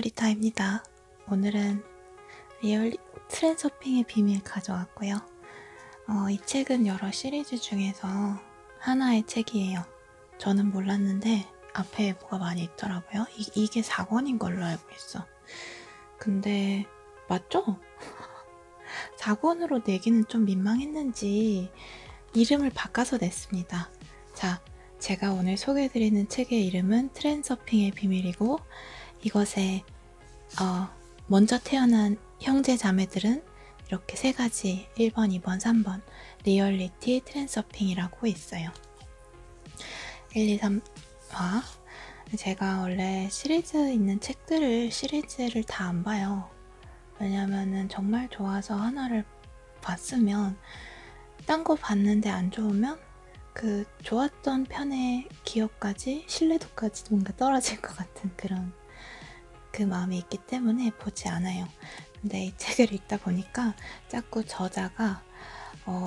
리타입니다. 오늘은 리얼 트랜서핑의 비밀 가져왔고요. 이 책은 여러 시리즈 중에서 하나의 책이에요. 저는 몰랐는데 앞에 뭐가 많이 있더라고요. 이게 4권인 걸로 알고 있어. 근데 맞죠? 4권으로 내기는 좀 민망했는지 이름을 바꿔서 냈습니다. 자, 제가 오늘 소개해드리는 책의 이름은 트랜서핑의 비밀이고, 이것에 먼저 태어난 형제 자매들은 이렇게 세 가지 1번, 2번, 3번 리얼리티 트랜서핑이라고 있어요. 1, 2, 3화. 제가 원래 시리즈 있는 시리즈를 다 안 봐요. 왜냐면은 정말 좋아서 하나를 봤으면 딴 거 봤는데 안 좋으면 그 좋았던 편의 기억까지 신뢰도까지 뭔가 떨어질 것 같은 그런 그 마음이 있기 때문에 보지 않아요. 근데 이 책을 읽다 보니까 자꾸 저자가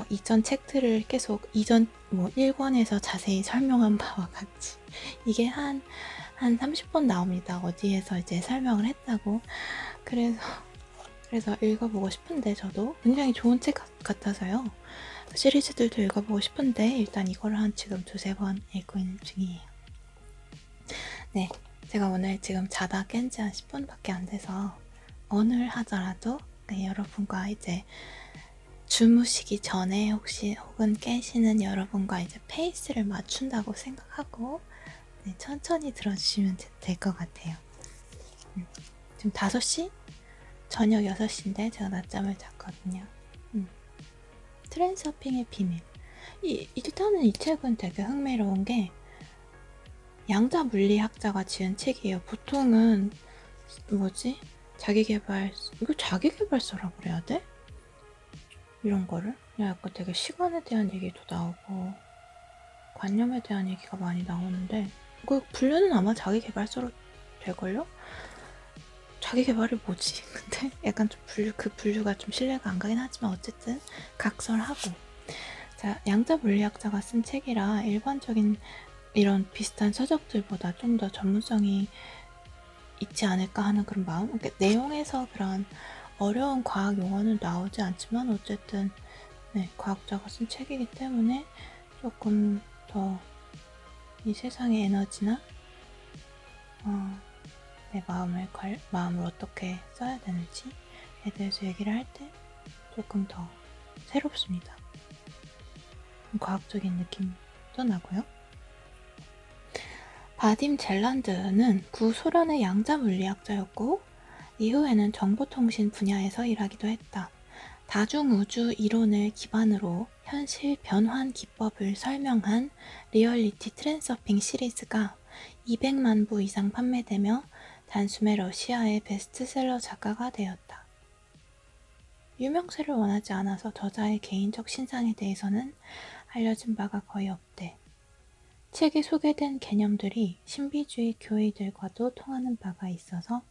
이전 책들을 계속 이전 1권에서 자세히 설명한 바와 같이 이게 한 30번 나옵니다. 어디에서 이제 설명을 했다고. 그래서 읽어보고 싶은데, 저도 굉장히 좋은 책 같아서요. 시리즈들도 읽어보고 싶은데 일단 이거를 지금 2-3번 읽고 있는 중이에요. 네, 제가 오늘 지금 자다 깬 지 한 10분밖에 안 돼서 오늘 하더라도 여러분과 이제 주무시기 전에 혹은 깨시는 여러분과 이제 페이스를 맞춘다고 생각하고 천천히 들어주시면 될 것 같아요. 지금 5시? 저녁 6시인데 제가 낮잠을 잤거든요. 트랜서핑의 비밀. 일단은 이 책은 되게 흥미로운 게 양자 물리학자가 지은 책이에요. 보통은 이거 자기계발서라고 그래야 돼? 이런 거를 그냥 약간 되게 시간에 대한 얘기도 나오고 관념에 대한 얘기가 많이 나오는데, 그 분류는 아마 자기계발서로 될걸요? 자기계발이 뭐지? 근데 약간 좀 그 분류가 좀 신뢰가 안 가긴 하지만 어쨌든 각설하고. 자, 양자 물리학자가 쓴 책이라 일반적인 이런 비슷한 서적들보다 좀 더 전문성이 있지 않을까 하는 그런 마음. 그러니까 내용에서 그런 어려운 과학 용어는 나오지 않지만 어쨌든 과학자가 쓴 책이기 때문에 조금 더 이 세상의 에너지나 내 마음을 어떻게 써야 되는지에 대해서 얘기를 할 때 조금 더 새롭습니다. 과학적인 느낌도 나고요. 바딤 젤란드는 구소련의 양자 물리학자였고 이후에는 정보통신 분야에서 일하기도 했다. 다중우주 이론을 기반으로 현실 변환 기법을 설명한 리얼리티 트랜서핑 시리즈가 200만 부 이상 판매되며 단숨에 러시아의 베스트셀러 작가가 되었다. 유명세를 원하지 않아서 저자의 개인적 신상에 대해서는 알려진 바가 거의 없대. 책에 소개된 개념들이 신비주의 교리들과도 통하는 바가 있어서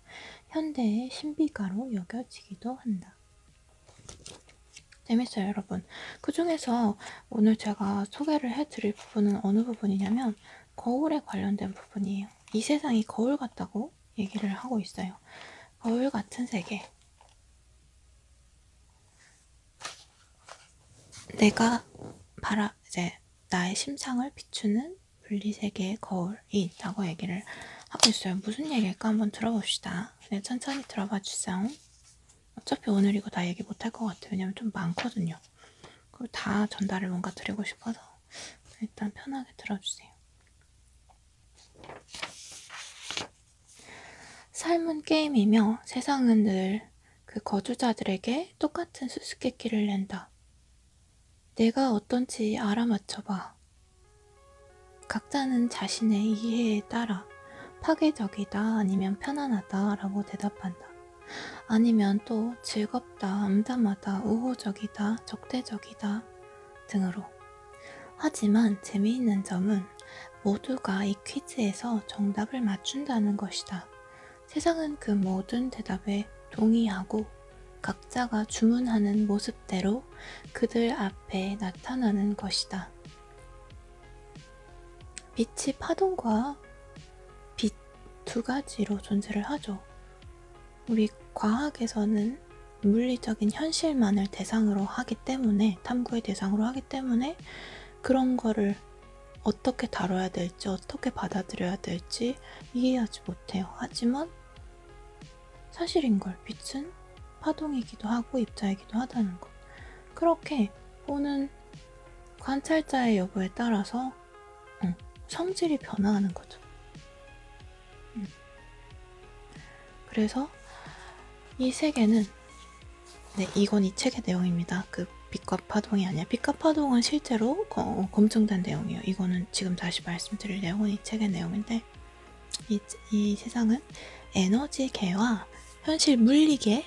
현대의 신비가로 여겨지기도 한다. 재밌어요, 여러분. 그 중에서 오늘 제가 소개를 해드릴 부분은 어느 부분이냐면 거울에 관련된 부분이에요. 이 세상이 거울 같다고 얘기를 하고 있어요. 거울 같은 세계. 내가 이제 나의 심상을 비추는 분리세계의 거울이 있다고 얘기를 하고 있어요. 무슨 얘기일까 한번 들어봅시다. 천천히 들어봐 주세요. 어차피 오늘 이거 다 얘기 못할 것 같아요. 왜냐면 좀 많거든요. 그걸 다 전달을 뭔가 드리고 싶어서 일단 편하게 들어주세요. 삶은 게임이며 세상은 늘 그 거주자들에게 똑같은 수수께끼를 낸다. 내가 어떤지 알아맞혀봐. 각자는 자신의 이해에 따라 파괴적이다 아니면 편안하다 라고 대답한다. 아니면 또 즐겁다, 암담하다, 우호적이다, 적대적이다 등으로. 하지만 재미있는 점은 모두가 이 퀴즈에서 정답을 맞춘다는 것이다. 세상은 그 모든 대답에 동의하고 각자가 주문하는 모습대로 그들 앞에 나타나는 것이다. 빛이 파동과 빛 2가지로 존재를 하죠. 우리 과학에서는 물리적인 현실만을 대상으로 하기 때문에, 탐구의 대상으로 하기 때문에 그런 거를 어떻게 다뤄야 될지, 어떻게 받아들여야 될지 이해하지 못해요. 하지만 사실인걸, 빛은 파동이기도 하고 입자이기도 하다는 것. 그렇게 보는 관찰자의 여부에 따라서 성질이 변화하는 거죠. 그래서 이 세계는, 네, 이건 이 책의 내용입니다. 그 빛과 파동이 아니야. 빛과 파동은 실제로 검증된 내용이에요. 이거는 지금 다시 말씀드릴 내용은 이 책의 내용인데, 이 세상은 에너지계와 현실 물리계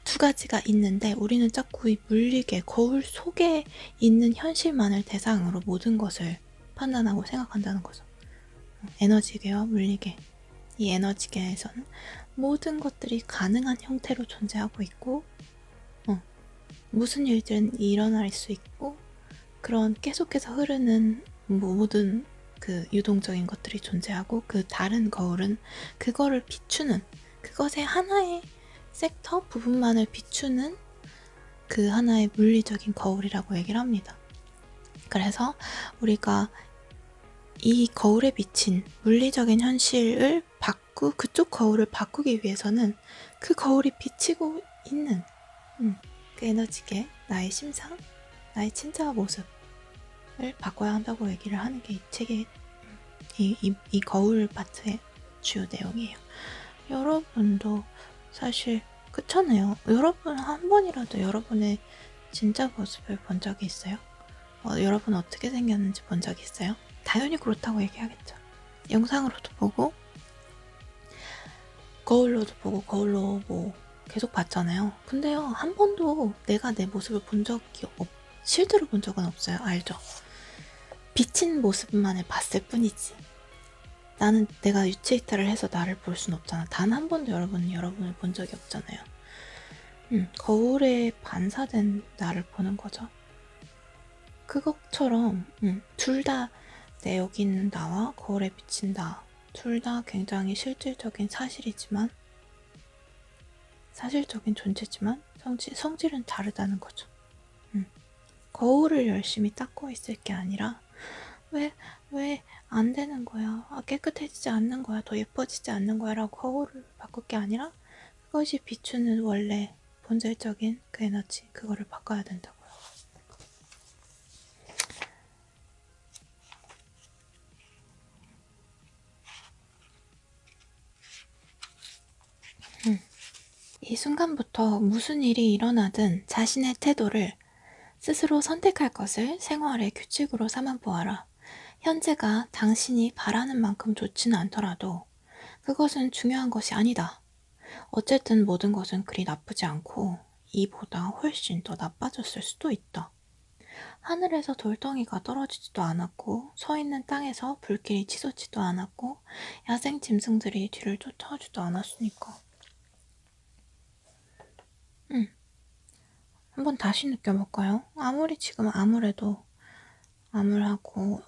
두 가지가 있는데, 우리는 자꾸 이 물리계, 거울 속에 있는 현실만을 대상으로 모든 것을 판단하고 생각한다는 거죠. 에너지계와 물리계. 이 에너지계에서는 모든 것들이 가능한 형태로 존재하고 있고, 무슨 일들은 일어날 수 있고, 그런 계속해서 흐르는 모든 그 유동적인 것들이 존재하고, 그 다른 거울은 그거를 비추는, 그것의 하나의 섹터 부분만을 비추는 그 하나의 물리적인 거울이라고 얘기를 합니다. 그래서 우리가 이 거울에 비친 물리적인 현실을 그쪽 거울을 바꾸기 위해서는 그 거울이 비치고 있는 그 에너지계, 나의 심상, 나의 진짜 모습을 바꿔야 한다고 얘기를 하는 게 이 책의 이 거울 파트의 주요 내용이에요. 여러분도 사실 그렇잖아요. 여러분 한 번이라도 여러분의 진짜 모습을 본 적이 있어요? 여러분 어떻게 생겼는지 본 적이 있어요? 당연히 그렇다고 얘기하겠죠. 영상으로도 보고 거울로도 보고 거울로 뭐 계속 봤잖아요. 근데요, 한 번도 내가 내 모습을 본 적이 실제로 본 적은 없어요. 알죠? 비친 모습만을 봤을 뿐이지. 나는 내가 유체이탈을 해서 나를 볼 순 없잖아. 단 한 번도 여러분을 본 적이 없잖아요. 거울에 반사된 나를 보는 거죠. 그것처럼 둘 다 내 여기 있는 나와 거울에 비친 나, 둘 다 굉장히 실질적인 사실이지만, 사실적인 존재지만 성질은 다르다는 거죠. 거울을 열심히 닦고 있을 게 아니라, 왜 안 되는 거야, 깨끗해지지 않는 거야, 더 예뻐지지 않는 거야 라고 거울을 바꿀 게 아니라, 그것이 비추는 원래 본질적인 그 에너지, 그거를 바꿔야 된다고요. 이 순간부터 무슨 일이 일어나든 자신의 태도를 스스로 선택할 것을 생활의 규칙으로 삼아보아라. 현재가 당신이 바라는 만큼 좋지는 않더라도 그것은 중요한 것이 아니다. 어쨌든 모든 것은 그리 나쁘지 않고 이보다 훨씬 더 나빠졌을 수도 있다. 하늘에서 돌덩이가 떨어지지도 않았고, 서 있는 땅에서 불길이 치솟지도 않았고, 야생 짐승들이 뒤를 쫓아오지도 않았으니까. 한번 다시 느껴볼까요? 아무리 지금 암울해도, 암울하고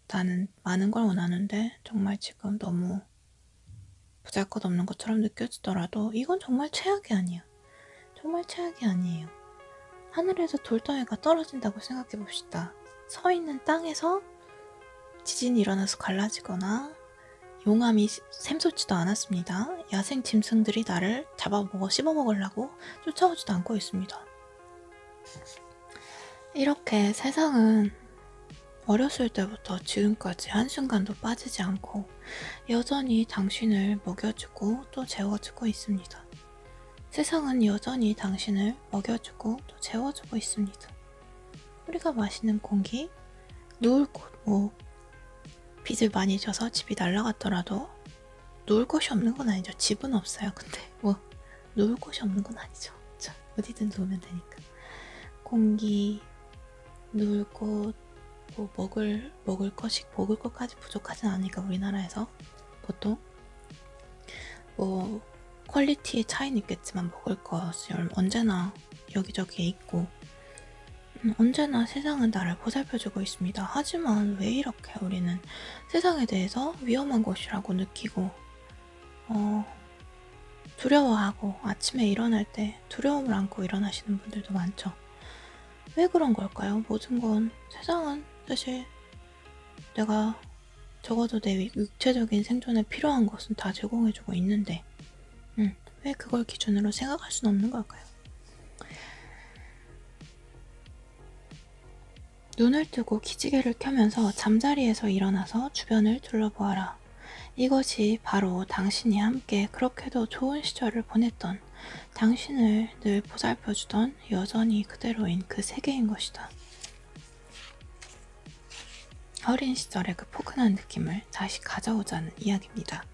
나는 많은 걸 원하는데 정말 지금 너무 보잘것없는 것처럼 느껴지더라도 이건 정말 최악이 아니야. 정말 최악이 아니에요. 하늘에서 돌덩이가 떨어진다고 생각해봅시다. 서 있는 땅에서 지진이 일어나서 갈라지거나 용암이 샘솟지도 않았습니다. 야생 짐승들이 나를 씹어먹으려고 쫓아오지도 않고 있습니다. 이렇게 세상은 어렸을 때부터 지금까지 한순간도 빠지지 않고 여전히 당신을 먹여주고 또 재워주고 있습니다. 세상은 여전히 당신을 먹여주고 또 재워주고 있습니다. 우리가 마시는 공기, 누울 곳, 빚을 많이 져서 집이 날아갔더라도 누울 곳이 없는 건 아니죠. 집은 없어요. 근데 누울 곳이 없는 건 아니죠. 어디든 누우면 되니까. 공기, 누울 곳, 먹을 것까지 부족하진 않으니까 우리나라에서 보통 퀄리티의 차이는 있겠지만 먹을 것이 언제나 여기저기에 있고, 언제나 세상은 나를 보살펴주고 있습니다. 하지만 왜 이렇게 우리는 세상에 대해서 위험한 곳이라고 느끼고 두려워하고 아침에 일어날 때 두려움을 안고 일어나시는 분들도 많죠. 왜 그런 걸까요? 모든 건, 세상은 사실 내가 적어도 내 육체적인 생존에 필요한 것은 다 제공해주고 있는데 왜 그걸 기준으로 생각할 수는 없는 걸까요? 눈을 뜨고 기지개를 켜면서 잠자리에서 일어나서 주변을 둘러보아라. 이것이 바로 당신이 함께 그렇게도 좋은 시절을 보냈던, 당신을 늘 보살펴주던 여전히 그대로인 그 세계인 것이다. 어린 시절의 그 포근한 느낌을 다시 가져오자는 이야기입니다.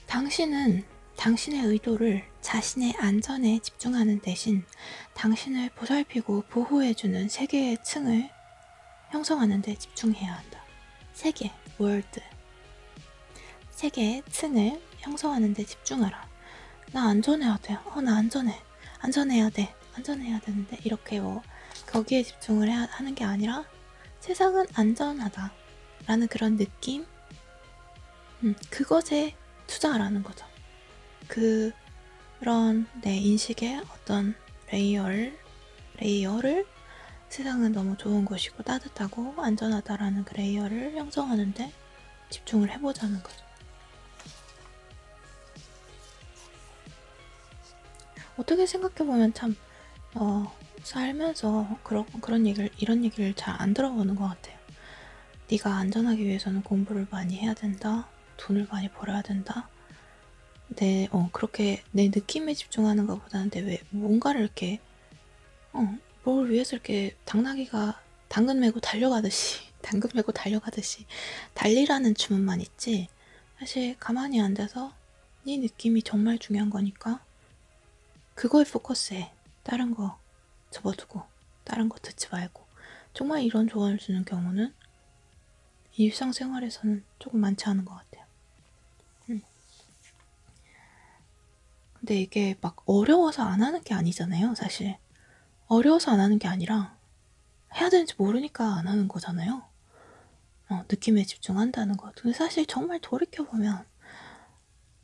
당신은 당신의 의도를 자신의 안전에 집중하는 대신 당신을 보살피고 보호해주는 세계의 층을 형성하는 데 집중해야 한다. 세계, 월드. 세계의 층을 형성하는 데 집중하라. 나 안전해야 돼. 나 안전해. 안전해야 돼. 안전해야 되는데 이렇게 거기에 집중을 하는 게 아니라 세상은 안전하다 라는 그런 느낌, 그것에 투자하라는 거죠. 그런 내 인식의 어떤 레이어를 세상은 너무 좋은 곳이고 따뜻하고 안전하다라는 그 레이어를 형성하는데 집중을 해보자는 거죠. 어떻게 생각해보면 참 살면서 이런 얘기를 잘 안 들어보는 것 같아요. 네가 안전하기 위해서는 공부를 많이 해야 된다. 돈을 많이 벌어야 된다. 그렇게 내 느낌에 집중하는 것보다는 왜 뭔가를 이렇게 뭘 위해서 이렇게 당나귀가 당근 메고 달려가듯이 달리라는 주문만 있지, 사실 가만히 앉아서 네 느낌이 정말 중요한 거니까 그거에 포커스해. 다른 거 접어두고 다른 거 듣지 말고. 정말 이런 조언을 주는 경우는 일상생활에서는 조금 많지 않은 것 같아요. 근데 이게 막 어려워서 안 하는 게 아니잖아요, 사실. 어려워서 안 하는 게 아니라 해야 되는지 모르니까 안 하는 거잖아요. 느낌에 집중한다는 것. 근데 사실 정말 돌이켜보면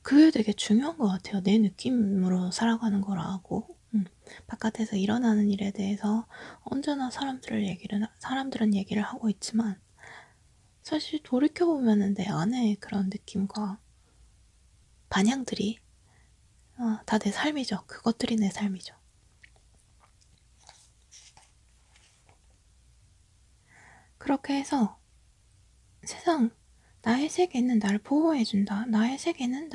그게 되게 중요한 것 같아요. 내 느낌으로 살아가는 거라고. 바깥에서 일어나는 일에 대해서 언제나 사람들은 얘기를 하고 있지만 사실 돌이켜보면 내 안에 그런 느낌과 반향들이 다 내 삶이죠. 그것들이 내 삶이죠. 그렇게 해서 세상, 나의 세계는 나를 보호해준다. 나의 세계는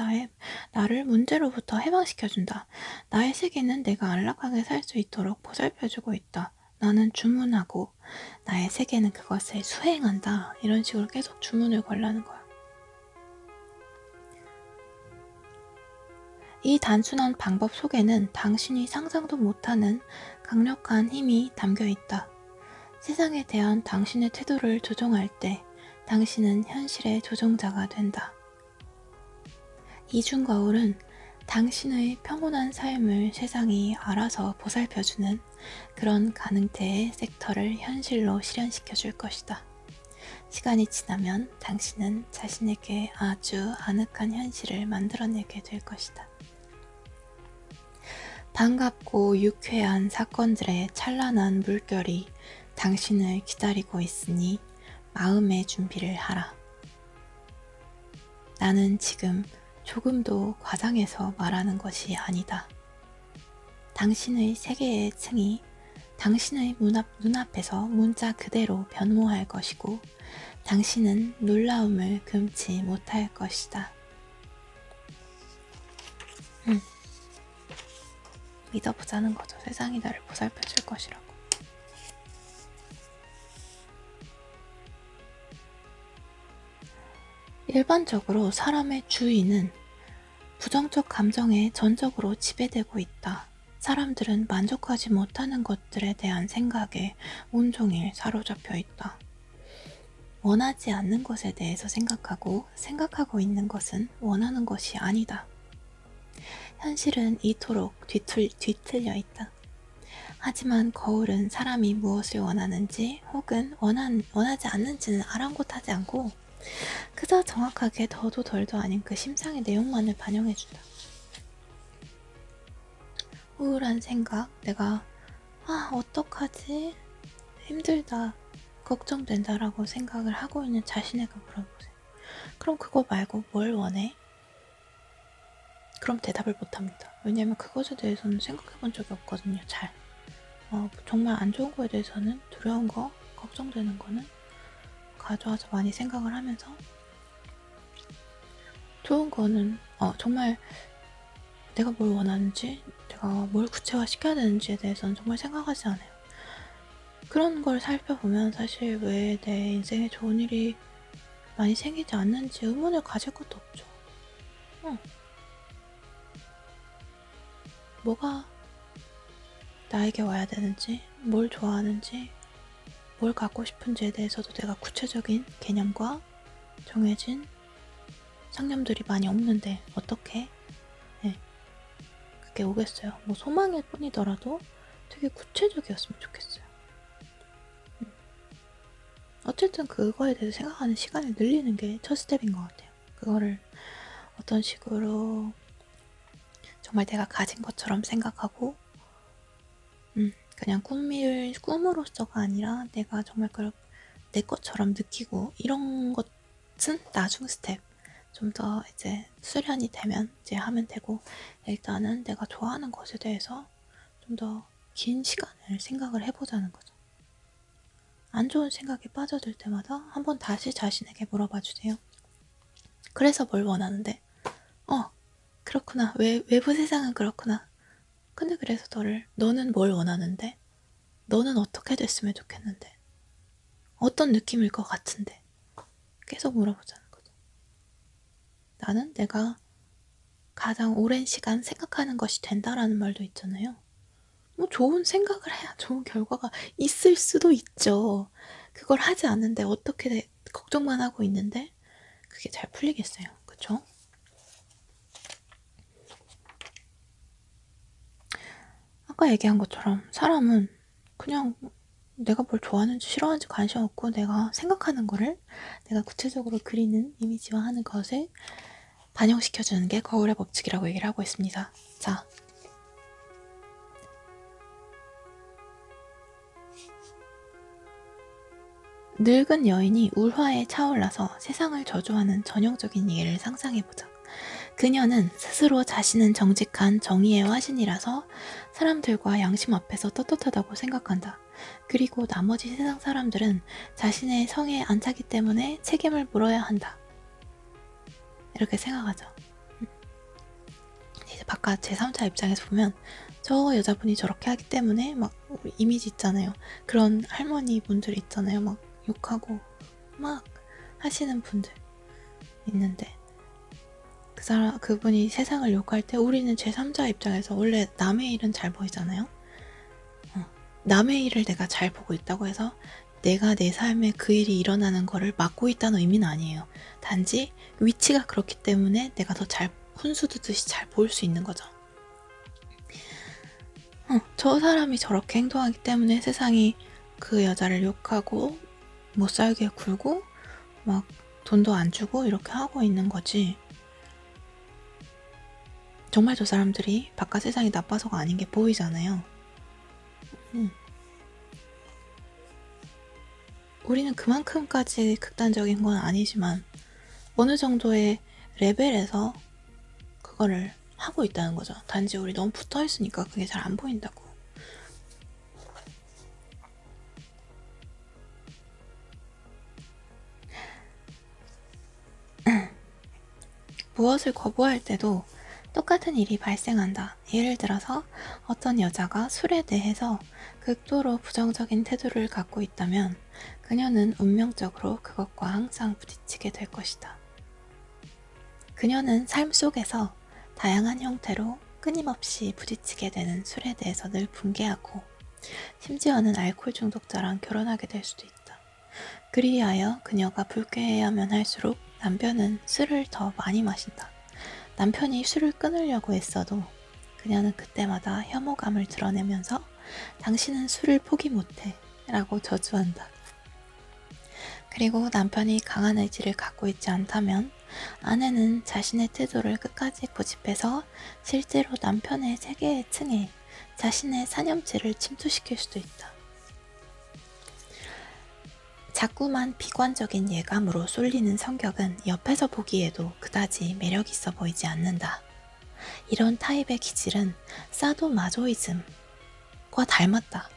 나를 문제로부터 해방시켜준다. 나의 세계는 내가 안락하게 살 수 있도록 보살펴주고 있다. 나는 주문하고 나의 세계는 그것을 수행한다. 이런 식으로 계속 주문을 걸라는 거야. 이 단순한 방법 속에는 당신이 상상도 못하는 강력한 힘이 담겨 있다. 세상에 대한 당신의 태도를 조종할 때 당신은 현실의 조종자가 된다. 이중거울은 당신의 평온한 삶을 세상이 알아서 보살펴주는 그런 가능태의 섹터를 현실로 실현시켜 줄 것이다. 시간이 지나면 당신은 자신에게 아주 아늑한 현실을 만들어내게 될 것이다. 반갑고 유쾌한 사건들의 찬란한 물결이 당신을 기다리고 있으니 마음의 준비를 하라. 나는 지금 조금도 과장해서 말하는 것이 아니다. 당신의 세계의 층이 당신의 눈앞에서 문자 그대로 변모할 것이고 당신은 놀라움을 금치 못할 것이다. 믿어보자는 거죠. 세상이 나를 보살펴줄 것이라고. 일반적으로 사람의 주의는 부정적 감정에 전적으로 지배되고 있다. 사람들은 만족하지 못하는 것들에 대한 생각에 온종일 사로잡혀 있다. 원하지 않는 것에 대해서 생각하고 있는 것은 원하는 것이 아니다. 현실은 이토록 뒤틀려 있다. 하지만 거울은 사람이 무엇을 원하는지 혹은 원하지 않는지는 아랑곳하지 않고 그저 정확하게 더도 덜도 아닌 그 심상의 내용만을 반영해준다. 우울한 생각, 내가 어떡하지? 힘들다, 걱정된다라고 생각을 하고 있는 자신에게 물어보세요. 그럼 그거 말고 뭘 원해? 그럼 대답을 못합니다. 왜냐면 그것에 대해서는 생각해 본 적이 없거든요. 잘. 정말 안 좋은 거에 대해서는 두려운 거, 걱정되는 거는 가져와서 많이 생각을 하면서 좋은 거는 정말 내가 뭘 원하는지, 내가 뭘 구체화시켜야 되는지에 대해서는 정말 생각하지 않아요. 그런 걸 살펴보면 사실 왜 내 인생에 좋은 일이 많이 생기지 않는지 의문을 가질 것도 없죠. 뭐가 나에게 와야 되는지, 뭘 좋아하는지, 뭘 갖고 싶은지에 대해서도 내가 구체적인 개념과 정해진 상념들이 많이 없는데 어떻게 그게 오겠어요. 뭐 소망일 뿐이더라도 되게 구체적이었으면 좋겠어요. 어쨌든 그거에 대해서 생각하는 시간을 늘리는 게 첫 스텝인 것 같아요. 그거를 어떤 식으로 정말 내가 가진 것처럼 생각하고 그냥 꿈으로서가 아니라 내가 정말 내 것처럼 느끼고 이런 것은 나중 스텝. 좀 더 이제 수련이 되면 이제 하면 되고, 일단은 내가 좋아하는 것에 대해서 좀 더 긴 시간을 생각을 해보자는 거죠. 안 좋은 생각에 빠져들 때마다 한번 다시 자신에게 물어봐 주세요. 그래서 뭘 원하는데? 그렇구나. 외부 세상은 그렇구나. 근데 그래서 너는 뭘 원하는데? 너는 어떻게 됐으면 좋겠는데? 어떤 느낌일 것 같은데? 계속 물어보자는 거죠. 나는 내가 가장 오랜 시간 생각하는 것이 된다라는 말도 있잖아요. 뭐 좋은 생각을 해야 좋은 결과가 있을 수도 있죠. 그걸 하지 않는데 어떻게 걱정만 하고 있는데 그게 잘 풀리겠어요. 그쵸? 아까 얘기한 것처럼 사람은 그냥 내가 뭘 좋아하는지 싫어하는지 관심 없고 내가 생각하는 거를 내가 구체적으로 그리는 이미지화하는 것을 반영시켜주는 게 거울의 법칙이라고 얘기를 하고 있습니다. 자, 늙은 여인이 울화에 차올라서 세상을 저주하는 전형적인 예를 상상해보자. 그녀는 스스로 자신은 정직한 정의의 화신이라서 사람들과 양심 앞에서 떳떳하다고 생각한다. 그리고 나머지 세상 사람들은 자신의 성에 안 차기 때문에 책임을 물어야 한다. 이렇게 생각하죠. 이제 바깥 제3자 입장에서 보면 저 여자분이 저렇게 하기 때문에 막 이미지 있잖아요. 그런 할머니 분들 있잖아요. 막 욕하고 막 하시는 분들 있는데 그분이 세상을 욕할 때 우리는 제3자 입장에서 원래 남의 일은 잘 보이잖아요. 남의 일을 내가 잘 보고 있다고 해서 내가 내 삶에 그 일이 일어나는 거를 막고 있다는 의미는 아니에요. 단지 위치가 그렇기 때문에 내가 더 잘 훈수 두듯이 잘 보일 수 있는 거죠. 저 사람이 저렇게 행동하기 때문에 세상이 그 여자를 욕하고 못 살게 굴고 막 돈도 안 주고 이렇게 하고 있는 거지. 정말 저 사람들이 바깥 세상이 나빠서가 아닌 게 보이잖아요. 우리는 그만큼까지 극단적인 건 아니지만 어느 정도의 레벨에서 그거를 하고 있다는 거죠. 단지 우리 너무 붙어 있으니까 그게 잘 안 보인다고. 무엇을 거부할 때도 똑같은 일이 발생한다. 예를 들어서 어떤 여자가 술에 대해서 극도로 부정적인 태도를 갖고 있다면 그녀는 운명적으로 그것과 항상 부딪히게 될 것이다. 그녀는 삶 속에서 다양한 형태로 끊임없이 부딪히게 되는 술에 대해서 늘 분개하고 심지어는 알코올 중독자랑 결혼하게 될 수도 있다. 그리하여 그녀가 불쾌해야만 할수록 남편은 술을 더 많이 마신다. 남편이 술을 끊으려고 애써도 그녀는 그때마다 혐오감을 드러내면서 당신은 술을 포기 못해 라고 저주한다. 그리고 남편이 강한 의지를 갖고 있지 않다면 아내는 자신의 태도를 끝까지 고집해서 실제로 남편의 세계의 층에 자신의 사념치를 침투시킬 수도 있다. 자꾸만 비관적인 예감으로 쏠리는 성격은 옆에서 보기에도 그다지 매력 있어 보이지 않는다. 이런 타입의 기질은 사도마조이즘과 닮았다.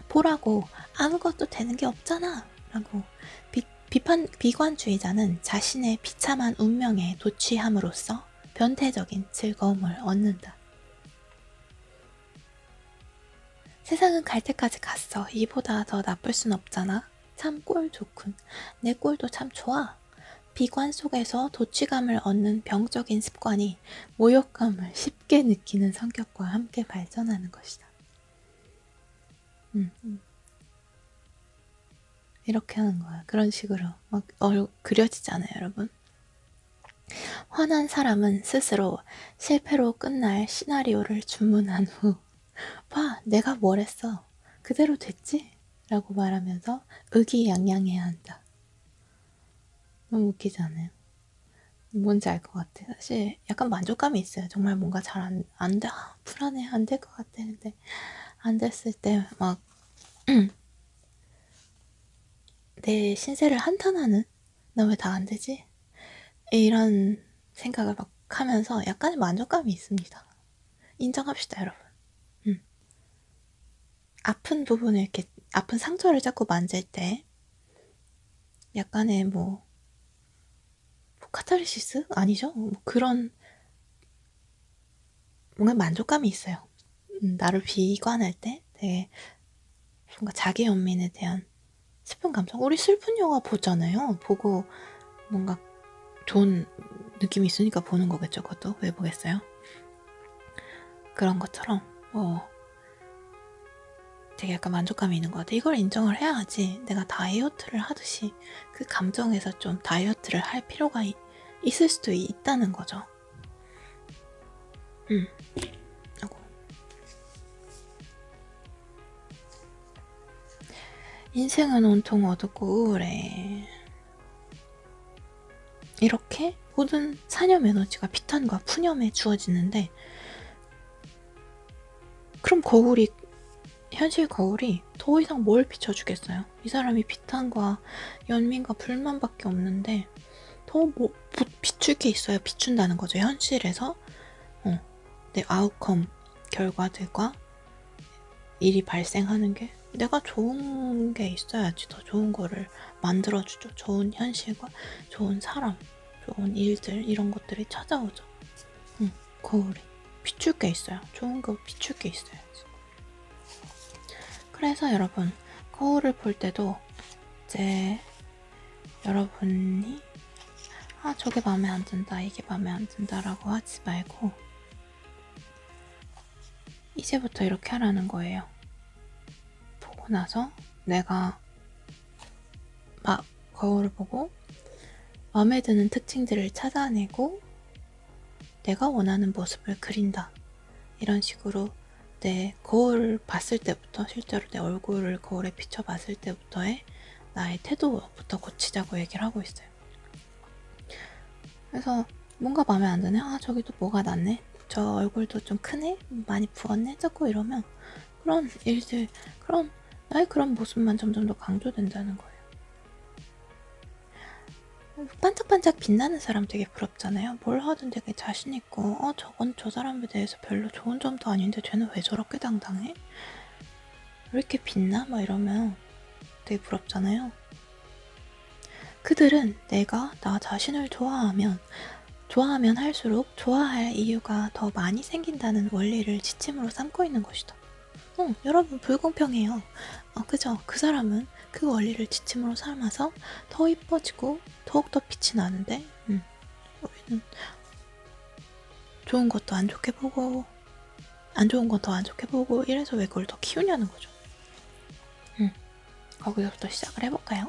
보라고 아무것도 되는 게 없잖아 라고 비관주의자는 자신의 비참한 운명에 도취함으로써 변태적인 즐거움을 얻는다. 세상은 갈 때까지 갔어. 이보다 더 나쁠 순 없잖아. 참 꼴 좋군. 내 꼴도 참 좋아. 비관 속에서 도취감을 얻는 병적인 습관이 모욕감을 쉽게 느끼는 성격과 함께 발전하는 것이다. 이렇게 하는 거야. 그런 식으로 막 그려지잖아요, 여러분. 화난 사람은 스스로 실패로 끝날 시나리오를 주문한 후 봐, 내가 뭘 했어. 그대로 됐지? 라고 말하면서 의기양양해야 한다. 너무 웃기지 않아요? 뭔지 알 것 같아. 사실 약간 만족감이 있어요. 정말 뭔가 잘 안 돼. 불안해. 안 될 것 같아. 근데 안 됐을 때 막 내 신세를 한탄하는? 나 왜 다 안 되지? 이런 생각을 막 하면서 약간의 만족감이 있습니다. 인정합시다, 여러분. 아픈 부분을 이렇게, 아픈 상처를 자꾸 만질 때 약간의 뭐 카타르시스? 아니죠? 뭐 그런 뭔가 만족감이 있어요. 나를 비관할 때 되게 뭔가 자기 연민에 대한 슬픈 감정. 우리 슬픈 영화 보잖아요. 보고 뭔가 좋은 느낌이 있으니까 보는 거겠죠. 그것도 왜 보겠어요? 그런 것처럼 되게 약간 만족감이 있는 것 같아. 이걸 인정을 해야지 내가 다이어트를 하듯이 그 감정에서 좀 다이어트를 할 필요가 있을 수도 있다는 거죠. 하고. 인생은 온통 어둡고 우울해. 이렇게 모든 사념 에너지가 비탄과 푸념에 주어지는데, 그럼 현실 거울이 더 이상 뭘 비춰주겠어요? 이 사람이 비탄과 연민과 불만밖에 없는데 더 뭐 비출 게 있어야 비춘다는 거죠. 현실에서 내 아웃컴 결과들과 일이 발생하는 게 내가 좋은 게 있어야지 더 좋은 거를 만들어주죠. 좋은 현실과 좋은 사람, 좋은 일들, 이런 것들이 찾아오죠. 거울이 비출 게 있어요. 좋은 거 비출 게 있어야지. 그래서 여러분, 거울을 볼 때도 이제 여러분이 저게 마음에 안 든다, 이게 마음에 안 든다라고 하지 말고 이제부터 이렇게 하라는 거예요. 보고 나서 내가 막 거울을 보고 마음에 드는 특징들을 찾아내고 내가 원하는 모습을 그린다. 이런 식으로 내 거울 봤을 때부터, 실제로 내 얼굴을 거울에 비춰봤을 때부터의 나의 태도부터 고치자고 얘기를 하고 있어요. 그래서 뭔가 마음에 안 드네? 저기도 뭐가 났네? 저 얼굴도 좀 크네? 많이 부었네? 자꾸 이러면 그런 일들, 나의 그런 모습만 점점 더 강조된다는 거예요. 반짝반짝 빛나는 사람 되게 부럽잖아요. 뭘 하든 되게 자신있고 저건 저 사람에 대해서 별로 좋은 점도 아닌데 쟤는 왜 저렇게 당당해? 왜 이렇게 빛나? 막 이러면 되게 부럽잖아요. 그들은 내가 나 자신을 좋아하면 할수록 좋아할 이유가 더 많이 생긴다는 원리를 지침으로 삼고 있는 것이다. 여러분, 불공평해요. 그죠? 그 사람은 그 원리를 지침으로 삼아서 더 이뻐지고 더욱더 빛이 나는데 우리는 좋은 것도 안 좋게 보고 안 좋은 건 더 안 좋게 보고 이래서 왜 그걸 더 키우냐는 거죠. 거기서부터 시작을 해볼까요?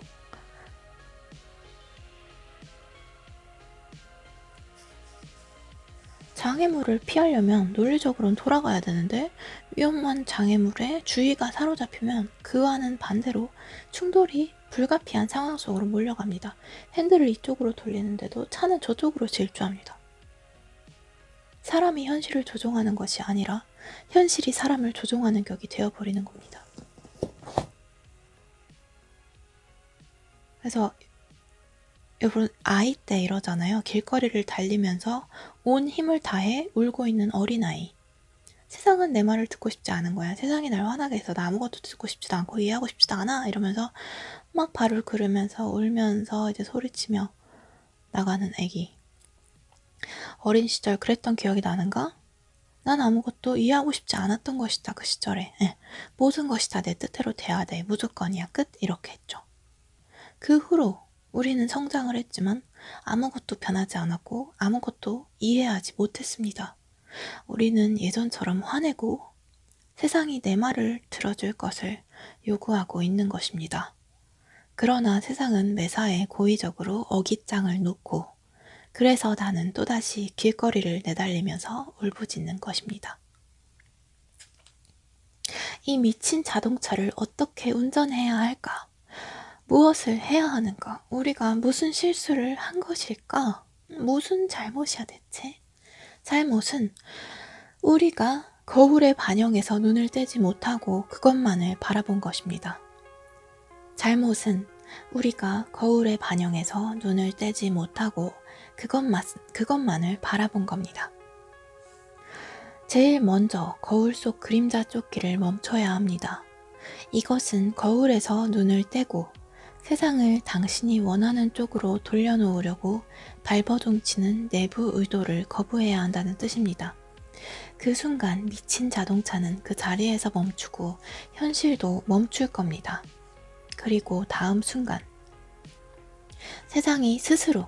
장애물을 피하려면 논리적으로는 돌아가야 되는데 위험한 장애물에 주의가 사로잡히면 그와는 반대로 충돌이 불가피한 상황 속으로 몰려갑니다. 핸들을 이쪽으로 돌리는데도 차는 저쪽으로 질주합니다. 사람이 현실을 조종하는 것이 아니라 현실이 사람을 조종하는 격이 되어버리는 겁니다. 그래서 여러분, 아이 때 이러잖아요. 길거리를 달리면서 온 힘을 다해 울고 있는 어린아이. 세상은 내 말을 듣고 싶지 않은 거야. 세상이 날 화나게 해서 나 아무것도 듣고 싶지도 않고 이해하고 싶지도 않아. 이러면서 막 발을 긁으면서 울면서 이제 소리치며 나가는 애기. 어린 시절 그랬던 기억이 나는가? 난 아무것도 이해하고 싶지 않았던 것이다. 그 시절에. 모든 것이 다 내 뜻대로 돼야 돼. 무조건이야. 끝. 이렇게 했죠. 그 후로 우리는 성장을 했지만 아무것도 변하지 않았고 아무것도 이해하지 못했습니다. 우리는 예전처럼 화내고 세상이 내 말을 들어줄 것을 요구하고 있는 것입니다. 그러나 세상은 매사에 고의적으로 어깃장을 놓고 그래서 나는 또다시 길거리를 내달리면서 울부짖는 것입니다. 이 미친 자동차를 어떻게 운전해야 할까? 무엇을 해야 하는가? 우리가 무슨 실수를 한 것일까? 무슨 잘못이야 대체? 잘못은 우리가 거울에 반영해서 눈을 떼지 못하고 그것만을 바라본 것입니다. 잘못은 우리가 거울에 반영해서 눈을 떼지 못하고 그것만을 바라본 겁니다. 제일 먼저 거울 속 그림자 쫓기를 멈춰야 합니다. 이것은 거울에서 눈을 떼고 세상을 당신이 원하는 쪽으로 돌려놓으려고 발버둥치는 내부 의도를 거부해야 한다는 뜻입니다. 그 순간 미친 자동차는 그 자리에서 멈추고 현실도 멈출 겁니다. 그리고 다음 순간 세상이 스스로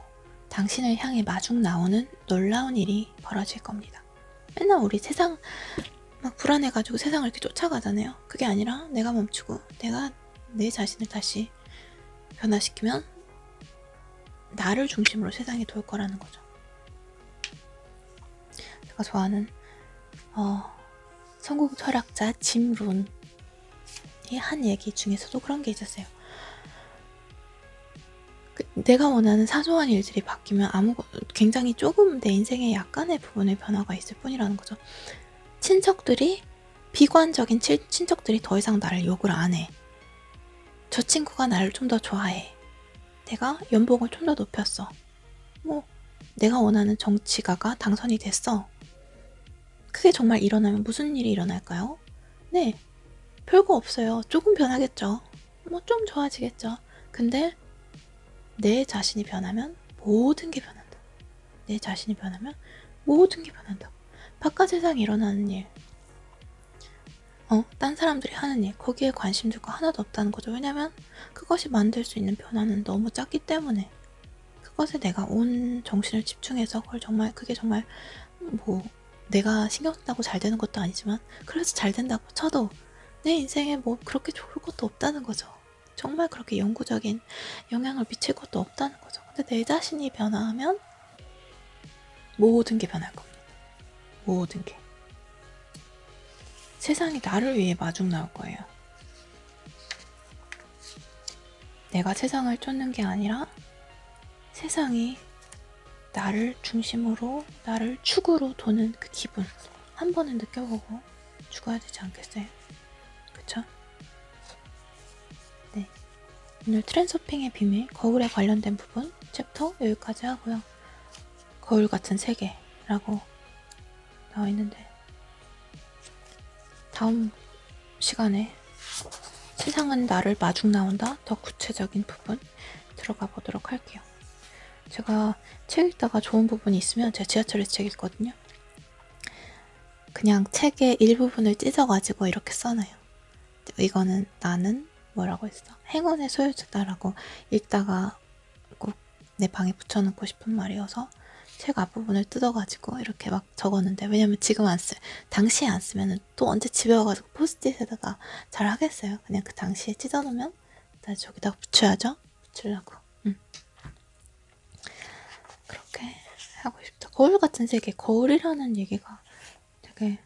당신을 향해 마중 나오는 놀라운 일이 벌어질 겁니다. 맨날 우리 세상 막 불안해가지고 세상을 이렇게 쫓아가잖아요. 그게 아니라 내가 멈추고 내가 내 자신을 다시 변화시키면 나를 중심으로 세상이 돌 거라는 거죠. 제가 좋아하는 성공 철학자 짐 론이 한 얘기 중에서도 그런 게 있었어요. 내가 원하는 사소한 일들이 바뀌면 굉장히 조금 내 인생의 약간의 부분의 변화가 있을 뿐이라는 거죠. 비관적인 친척들이 더 이상 나를 욕을 안 해. 저 친구가 나를 좀 더 좋아해. 내가 연봉을 좀 더 높였어. 내가 원하는 정치가가 당선이 됐어. 그게 정말 일어나면 무슨 일이 일어날까요? 네, 별거 없어요. 조금 변하겠죠. 좀 좋아지겠죠. 근데 내 자신이 변하면 모든 게 변한다. 내 자신이 변하면 모든 게 변한다. 바깥 세상에 일어나는 일, 딴 사람들이 하는 일, 거기에 관심 둘 거 하나도 없다는 거죠. 왜냐면 그것이 만들 수 있는 변화는 너무 작기 때문에 그것에 내가 온 정신을 집중해서 그게 정말 내가 신경 쓴다고 잘 되는 것도 아니지만 그래서 잘 된다고 쳐도 내 인생에 그렇게 좋을 것도 없다는 거죠. 정말 그렇게 영구적인 영향을 미칠 것도 없다는 거죠. 근데 내 자신이 변화하면 모든 게 변할 겁니다. 모든 게. 세상이 나를 위해 마중 나올 거예요. 내가 세상을 쫓는 게 아니라 세상이 나를 중심으로, 나를 축으로 도는 그 기분 한 번은 느껴보고 죽어야 되지 않겠어요? 그쵸? 네. 오늘 트랜서핑의 비밀, 거울에 관련된 부분 챕터 여기까지 하고요. 거울 같은 세계라고 나와 있는데 다음 시간에 세상은 나를 마중 나온다 더 구체적인 부분 들어가 보도록 할게요. 제가 책 읽다가 좋은 부분이 있으면 제가 지하철에서 책 읽거든요. 그냥 책의 일부분을 찢어가지고 이렇게 써놔요. 이거는 나는 뭐라고 했어? 행운의 소유자다라고 읽다가 꼭 내 방에 붙여놓고 싶은 말이어서 책 앞부분을 뜯어가지고 이렇게 막 적었는데 왜냐면 지금 당시에 안 쓰면은 또 언제 집에 와가지고 포스트잇에다가 잘 하겠어요. 그냥 그 당시에 찢어놓으면 다시 저기다가 붙여야죠. 붙이려고. 그렇게 하고 싶다. 거울 같은 세계, 거울이라는 얘기가 되게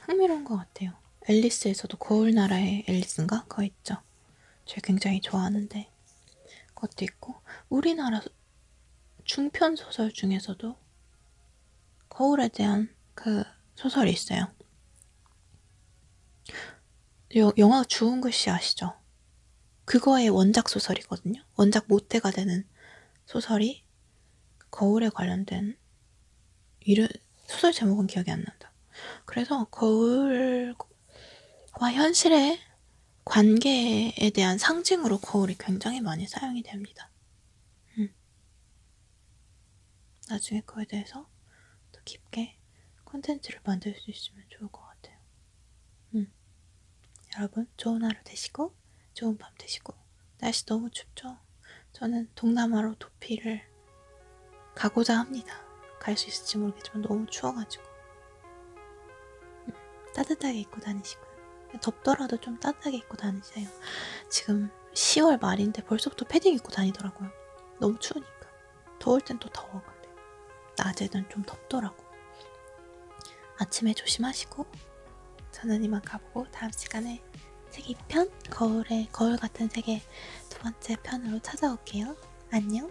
흥미로운 것 같아요. 앨리스에서도 거울 나라의 앨리스인가? 그거 있죠. 제가 굉장히 좋아하는데 것도 있고, 우리나라 중편 소설 중에서도 거울에 대한 그 소설이 있어요. 영화 주운 글씨 아시죠? 그거의 원작 소설이거든요. 원작 모태가 되는 소설이 거울에 관련된 소설 제목은 기억이 안 난다. 그래서 거울과 현실의 관계에 대한 상징으로 거울이 굉장히 많이 사용이 됩니다. 나중에 그거에 대해서 더 깊게 콘텐츠를 만들 수 있으면 좋을 것 같아요. 여러분 좋은 하루 되시고 좋은 밤 되시고. 날씨 너무 춥죠? 저는 동남아로 도피를 가고자 합니다. 갈 수 있을지 모르겠지만 너무 추워가지고. 따뜻하게 입고 다니시고요. 덥더라도 좀 따뜻하게 입고 다니세요. 지금 10월 말인데 벌써부터 패딩 입고 다니더라고요. 너무 추우니까. 더울 땐 또 더워. 근데 낮에는 좀 덥더라고. 아침에 조심하시고, 저는 이만 가보고 다음 시간에 책 2편 거울 같은 세계 두 번째 편으로 찾아올게요. 안녕.